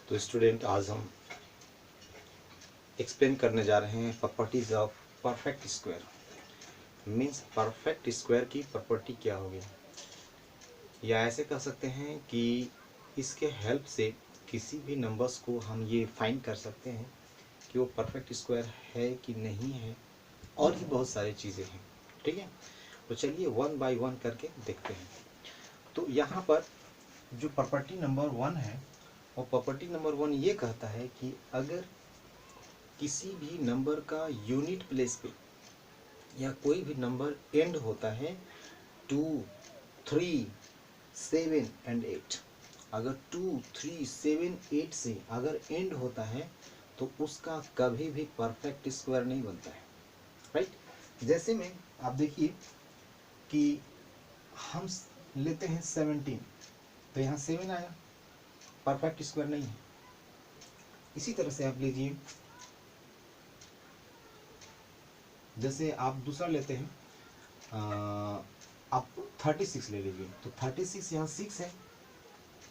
तो स्टूडेंट, आज हम एक्सप्लेन करने जा रहे हैं properties of perfect square. Means perfect square की प्रॉपर्टी क्या होगी, या ऐसे कह सकते हैं कि इसके हेल्प से किसी भी नंबर्स को हम ये फाइंड कर सकते हैं कि वो परफेक्ट स्क्वायर है कि नहीं है, और भी बहुत सारी चीज़ें हैं। ठीक है, तो चलिए वन बाय वन करके देखते हैं। तो यहाँ पर जो प्रॉपर्टी नंबर 1 है, वो प्रॉपर्टी नंबर 1 ये कहता है कि अगर किसी भी नंबर का यूनिट प्लेस पे या कोई भी नंबर एंड होता है 2, 3, 7 एंड 8, अगर 2, 3, 7, 8 से अगर एंड होता है तो उसका कभी भी परफेक्ट स्क्वायर नहीं बनता है। राइट, जैसे में आप देखिए कि हम लेते हैं 17, तो यहाँ 7 आया, परफेक्ट स्क्वायर नहीं है। इसी तरह से आप लीजिए, जैसे आप दूसरा लेते हैं, आप 36 ले लीजिए, तो 36 यहाँ 6 है।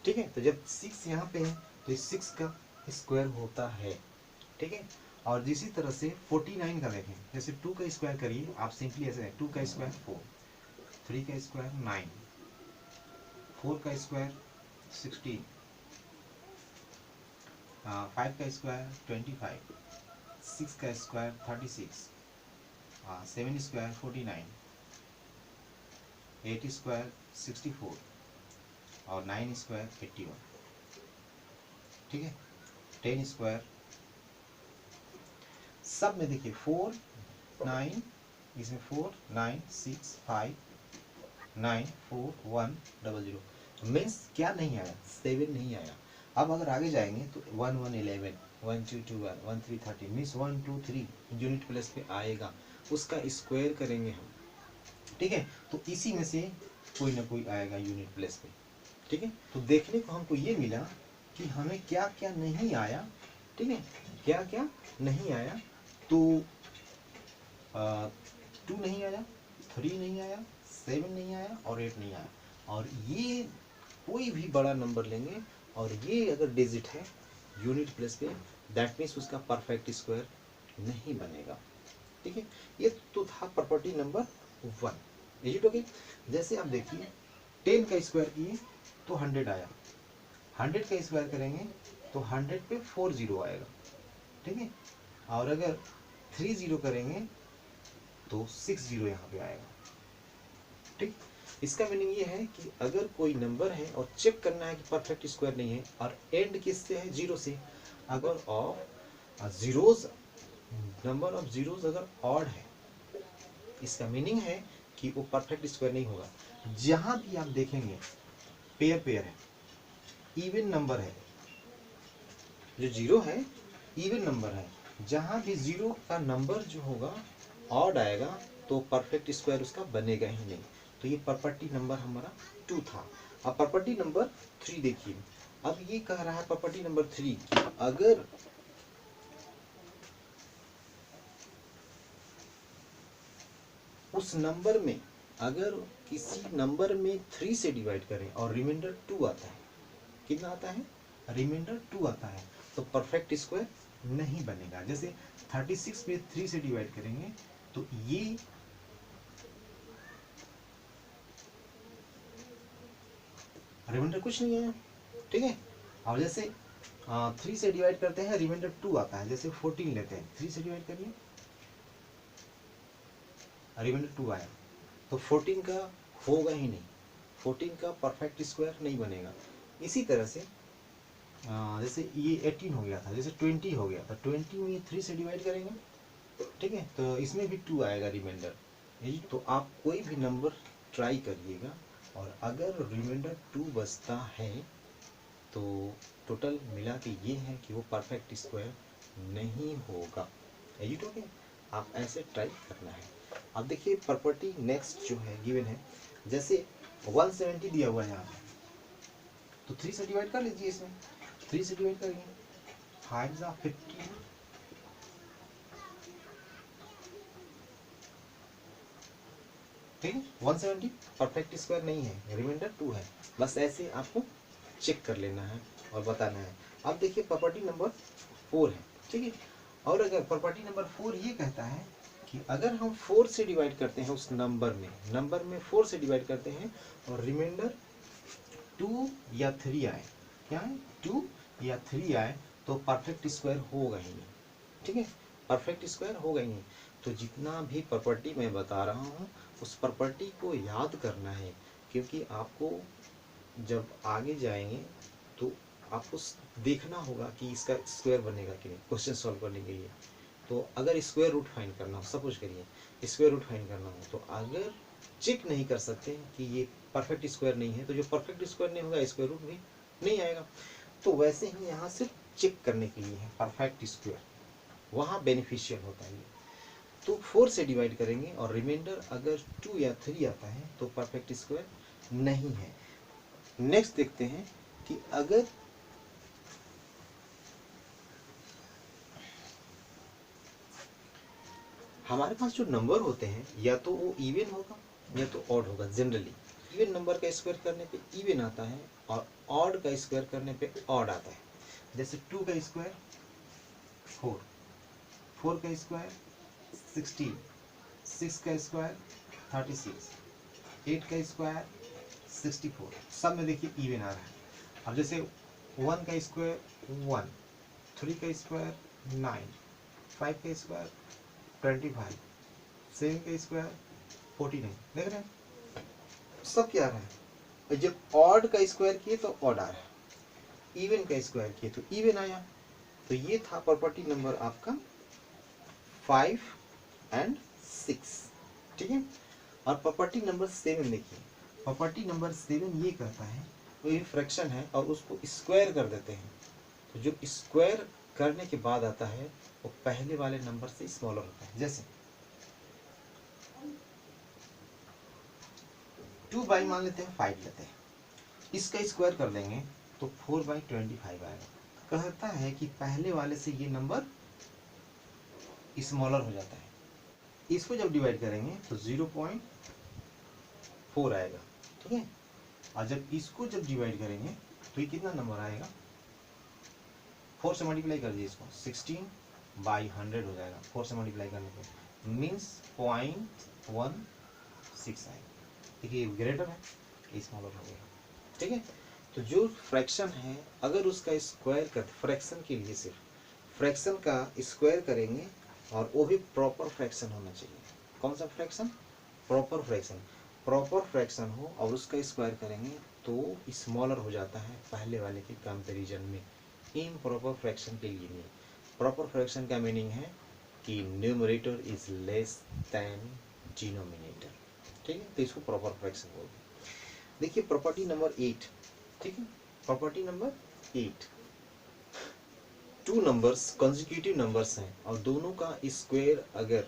ठीक है, तो जब 6 यहाँ पे है तो इस 6 का स्क्वायर होता है। ठीक है, और इसी तरह से 49 का देखें, जैसे 2 का स्क्वायर करिए आप, सिंपली ऐसे 2 का स्क्वायर 4, 3 का स्क्वायर 9, 4 का स्क्वायर 16, 5 का स्क्वायर 25, 6 का स्क्वायर 36, 7 स्क्वायर 49, 8 स्क्वायर 64 और 9 स्क्वायर 81। ठीक है, 10 स्क्वायर, सब में देखिए 4, 9, इसमें 4, 9, 6, 5, 9, 4, 1, 0, 0। मीन्स क्या नहीं आया, 7 नहीं आया। अब अगर आगे जाएंगे तो 1, 1, 11, 1, 2, 12, 1, 3, 13, मीन्स 1, 2, 3 यूनिट प्लेस पे आएगा, उसका स्क्वायर करेंगे हम। ठीक है, तो इसी में से कोई ना कोई आएगा यूनिट प्लेस पे। ठीक है, तो देखने को हमको ये मिला कि हमें क्या क्या नहीं आया। ठीक है, क्या क्या नहीं आया, तो 2 नहीं आया, 3 नहीं आया, 7 नहीं आया और 8 नहीं आया। और ये कोई भी बड़ा नंबर लेंगे और ये अगर डिजिट है यूनिट प्लेस पे, दैट मीन्स उसका परफेक्ट स्क्वायर नहीं बनेगा। ठीक है, ये तो था property number 1। Is it okay? जैसे आप देखिए 10 का स्क्वायर किए तो 100 आया, 100 का स्क्वायर करेंगे तो 100 पे 4 जीरो आएगा। ठीक है, और अगर 3 जीरो करेंगे तो 6 जीरो यहाँ पे आएगा। ठीक, इसका मीनिंग ये है कि अगर कोई नंबर है और चेक करना है कि परफेक्ट स्क्वायर नहीं है, और एंड किससे है, 0 से, अगर of zeros, number of zeros अगर ऑड है, इसका मीनिंग है कि वो परफेक्ट स्क्वायर नहीं होगा। जहां भी आप देखेंगे पेयर पेयर है, इवन नंबर है, जो 0 है इवन नंबर है, जहां भी 0 का नंबर जो होगा ऑड आएगा तो परफेक्ट स्क्वायर उसका बनेगा ही नहीं। तो ये प्रॉपर्टी नंबर हमारा 2 था। अब प्रॉपर्टी नंबर 3 देखिए, अब ये कह रहा है प्रॉपर्टी नंबर 3 कि अगर उस नंबर में, अगर किसी नंबर में 3 से डिवाइड करें और रिमाइंडर 2 आता है, कितना आता है, रिमाइंडर 2 आता है, तो परफेक्ट स्क्वायर नहीं बनेगा। जैसे 36 पे 3 से डिवाइड करेंगे तो ये रिमाइंडर कुछ नहीं है। ठीक है, और जैसे 3 से डिवाइड करते हैं रिमाइंडर 2 आता है, जैसे 14 लेते हैं, 3 से डिवाइड करिए, रिमाइंडर 2 आया, तो 14 का होगा ही नहीं, 14 का परफेक्ट स्क्वायर नहीं बनेगा। इसी तरह से जैसे ये 18 हो गया था, जैसे 20 हो गया, तो 20 में 3 से डिवाइड करेंगे, ठीक है, तो इसमें भी 2 आएगा रिमाइंडर। तो आप कोई भी नंबर ट्राई करिएगा, और अगर रिमाइंडर 2 बचता है तो टोटल मिला के ये है कि वो परफेक्ट स्क्वायर नहीं होगा। एजिट हो गया, आप ऐसे ट्राई करना है। अब देखिए प्रॉपर्टी नेक्स्ट जो है गिवन है, जैसे 170 दिया हुआ है यहाँ पे, तो 3 से डिवाइड कर लीजिए, इसमें 3 से डिवाइड करेंगे, 5 जा 50, ठीक है, 170 परफेक्ट स्क्वायर नहीं है, रिमाइंडर 2 है। बस ऐसे आपको चेक कर लेना है और बताना है। अब देखिए प्रॉपर्टी नंबर 4 है, ठीक है। और अगर प्रॉपर्टी नंबर 4 ये कहता है कि अगर हम 4 से डिवाइड करते हैं उस नंबर में 4 से डिवाइड करते हैं और रिमाइंडर 2 या 3 आए, क्या है 2 या 3 आए, तो परफेक्ट स्क्वायर होगा ही नहीं, ठीक है, परफेक्ट स्क्वायर होगा ही नहीं। तो जितना भी प्रॉपर्टी मैं बता रहा हूँ उस प्रॉपर्टी को याद करना है, क्योंकि आपको जब आगे जाएंगे तो आपको देखना होगा कि इसका स्क्वायर बनेगा कि नहीं क्वेश्चन सॉल्व करने के लिए। तो अगर स्क्वायर रूट फाइंड करना हो, सपोज करिए स्क्वायर रूट फाइंड करना हो, तो अगर चेक नहीं कर सकते कि ये परफेक्ट स्क्वायर नहीं है, तो जो परफेक्ट स्क्वायर नहीं होगा स्क्वायर रूट भी नहीं आएगा। तो वैसे ही यहाँ सिर्फ चेक करने के लिए है परफेक्ट स्क्वायर, वहाँ बेनिफिशियल होता है। तो 4 से डिवाइड करेंगे और रिमाइंडर अगर 2 या 3 आता है तो परफेक्ट स्क्वायर नहीं है। नेक्स्ट देखते हैं कि अगर हमारे पास जो नंबर होते हैं या तो वो इवन होगा या तो ऑड होगा। जनरली इवन नंबर का स्क्वायर करने पे इवन आता है और ऑड का स्क्वायर करने पे ऑड आता है। जैसे 2 का स्क्वायर 4, 4 का स्क्वायर 16, 6 का स्क्वायर 36, 8 का स्क्वायर 64, सब में देखिए इवन आ रहा है। अब जैसे 1 का स्क्वायर 1, 3 का स्क्वायर 9, 5 का स्क्वायर 25, 7 का स्क्वायर 49, देख रहे हैं सब क्या आ रहा है। जब ऑड का स्क्वायर किए तो ऑड आ रहा है, इवन का स्क्वायर किए तो इवन आया। तो ये था प्रॉपर्टी नंबर आपका 5 एंड 6, ठीक है। और प्रॉपर्टी नंबर 7 देखिए, प्रॉपर्टी नंबर 7 ये करता है, कोई फ्रैक्शन है और उसको स्क्वायर कर देते हैं, तो जो स्क्वायर करने के बाद आता है वो पहले वाले नंबर से स्मॉलर होता है। जैसे 2 बाई मान लेते हैं 5 लेते हैं, इसका स्क्वायर कर देंगे तो 4/25 आएगा। कहता है कि पहले वाले से ये नंबर स्मॉलर हो जाता है। इसको जब डिवाइड करेंगे तो 0.4 आएगा, ठीक है। और जब इसको जब डिवाइड करेंगे तो ये कितना नंबर आएगा, 4 से मल्टीप्लाई कर दीजिए इसको, 16/100 हो जाएगा। 4 से मल्टीप्लाई करने पे मीन्स 0.16 आएगा। देखिए ग्रेटर है, स्मॉलर हो गया, ठीक है। तो जो फ्रैक्शन है अगर उसका स्क्वायर कर, फ्रैक्शन के लिए सिर्फ फ्रैक्शन का स्क्वायर करेंगे और वो भी प्रॉपर फ्रैक्शन होना चाहिए। कौन सा fraction, proper fraction, proper fraction हो और उसका स्क्वायर करेंगे तो स्मॉलर हो जाता है पहले वाले के कंपैरिजन में, इम्प्रॉपर फ्रैक्शन के लिए नहीं। प्रॉपर फ्रैक्शन का मीनिंग है कि numerator is less than denominator, ठीक है। तो इसको प्रॉपर फ्रैक्शन बोलते हैं। देखिए प्रॉपर्टी नंबर 8, ठीक है, property number 8, 2 numbers consecutive numbers हैं और दोनों का स्क्वायर, अगर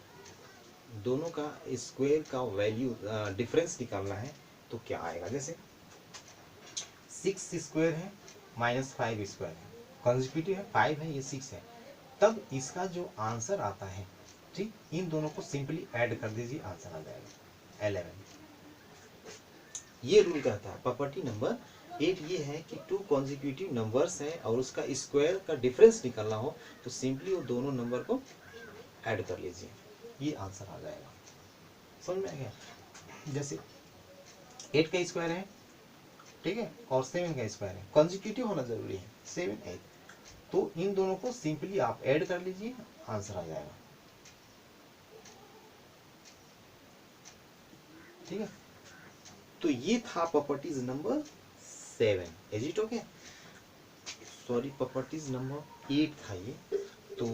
दोनों का स्क्वायर का वैल्यू डिफरेंस निकालना है तो क्या आएगा। जैसे 6 स्क्वायर है माइनस 5 स्क्वायर है, कंसेक्यूटिव है, 5 है ये 6 है, तब इसका जो आंसर आता है, ठीक, इन दोनों को सिंपली ऐड कर दीजिए, आंसर आ जाएगा 11। ये रूल कहता है। प्रॉपर्टी नंबर 8 ये है कि 2 कॉन्जिक्यूटिव नंबर्स हैं और उसका स्क्वायर का डिफरेंस निकालना हो तो सिंपली वो दोनों नंबर को ऐड कर लीजिए, ये आंसर आ जाएगा। समझ में आ गया। जैसे 8 का स्क्वायर है, ठीक है, और 7 का स्क्वायर है, कॉन्जिक्यूटिव होना जरूरी है, 7 8, तो इन दोनों को सिंपली आप ऐड कर लीजिए, आंसर आ जाएगा, ठीक है। तो ये था properties number 7, is it okay. Sorry properties number 8 था ये। तो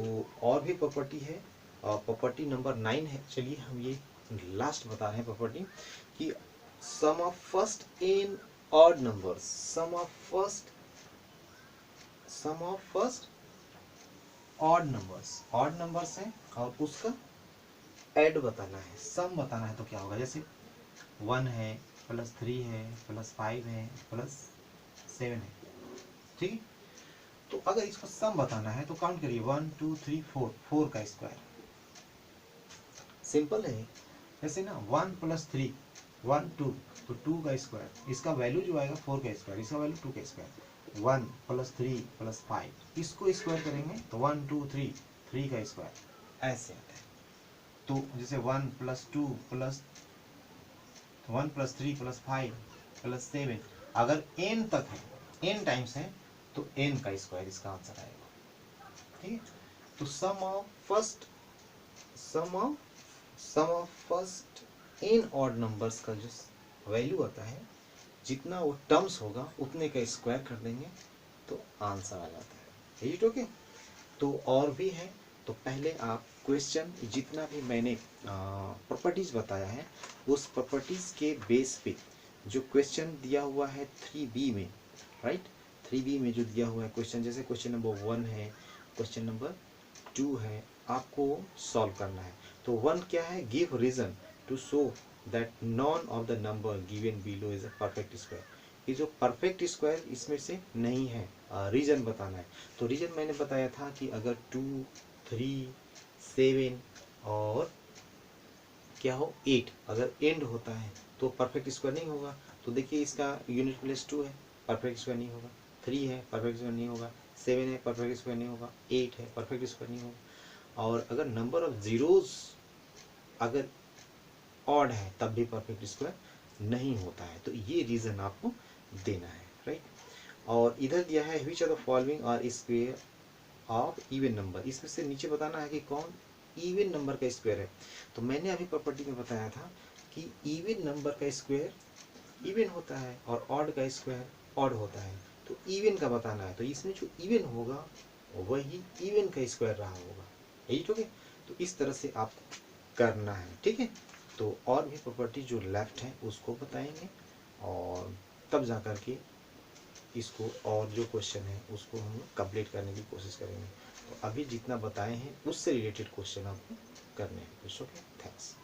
और भी प्रॉपर्टी है, प्रॉपर्टी नंबर 9 है। चलिए हम ये लास्ट बता रहे हैं प्रॉपर्टी कि sum of first n odd numbers, sum of first odd numbers हैं और उसका ऐड बताना है, सम बताना है। तो क्या होगा, जैसे 1 है +3 है +5 है +7 है, ठीक। तो अगर इसको सम बताना है तो काउंट करिए 1 2 3 4, 4 का स्क्वायर, सिंपल है। जैसे ना 1 + 3 1 2, तो 2 का स्क्वायर, इसका वैल्यू जो आएगा 4 का स्क्वायर, इसका वैल्यू 2 का स्क्वायर। 1 + 3 + 5, इसको स्क्वायर करेंगे तो 1 2 3, 3 का स्क्वायर ऐसे आता है। तो जैसे 1 + 2 + 1 + 3 + 5 + 7, अगर n तक है, n टाइम्स है, तो n का स्क्वायर इसका आंसर आएगा। ठीक है, तो sum of first n odd numbers का जो वैल्यू आता है, जितना वो टर्म्स होगा उतने का स्क्वायर कर देंगे तो आंसर आ जाता है। It okay. तो और भी है, तो पहले आप क्वेश्चन जितना भी मैंने प्रॉपर्टीज बताया है, उस प्रॉपर्टीज के बेस पे जो क्वेश्चन दिया हुआ है 3B में, राइट, 3B में जो दिया हुआ है क्वेश्चन, जैसे क्वेश्चन नंबर 1 है, क्वेश्चन नंबर 2 है, आपको सॉल्व करना है। तो 1 क्या है, give reason to show that none of the number given below is a perfect square. ये जो परफेक्ट स्क्वायर इसमें से नहीं है, रीजन बताना है। तो रीजन मैंने बताया था कि अगर 2 3 7 और क्या हो 8 अगर एंड होता है तो परफेक्ट स्क्वायर नहीं होगा। तो देखिए इसका यूनिट प्लेस 2 है, परफेक्ट स्क्वायर नहीं होगा, 3 है, परफेक्ट स्क्वायर नहीं होगा, 7 है, परफेक्ट स्क्वायर नहीं होगा, 8 है, परफेक्ट स्क्वायर नहीं होगा। और अगर नंबर ऑफ जीरोज अगर ऑड है तब भी परफेक्ट स्क्वायर नहीं होता है। तो ये रीजन आपको देना है, राइट। और इधर दिया है which are the following are square of even number, इसमें से नीचे बताना है कि कौन इवन नंबर का स्क्वायर है। तो मैंने अभी प्रॉपर्टी में बताया था कि इवन नंबर का स्क्वायर इवन होता है और ऑड का स्क्वायर ऑड होता है। तो इवन का बताना है, तो इसमें जो इवन होगा वही इवन का स्क्वायर रहा होगा। यही तो है। तो इस तरह से आप करना है, ठीक है। तो और भी प्रॉपर्टी जो लेफ्ट है उसको बताएंगे और तब जा कर के इसको और जो क्वेश्चन है उसको हम कंप्लीट करने की कोशिश करेंगे। तो अभी जितना बताए हैं उससे रिलेटेड क्वेश्चन आपको करने हैं। Okay, thanks.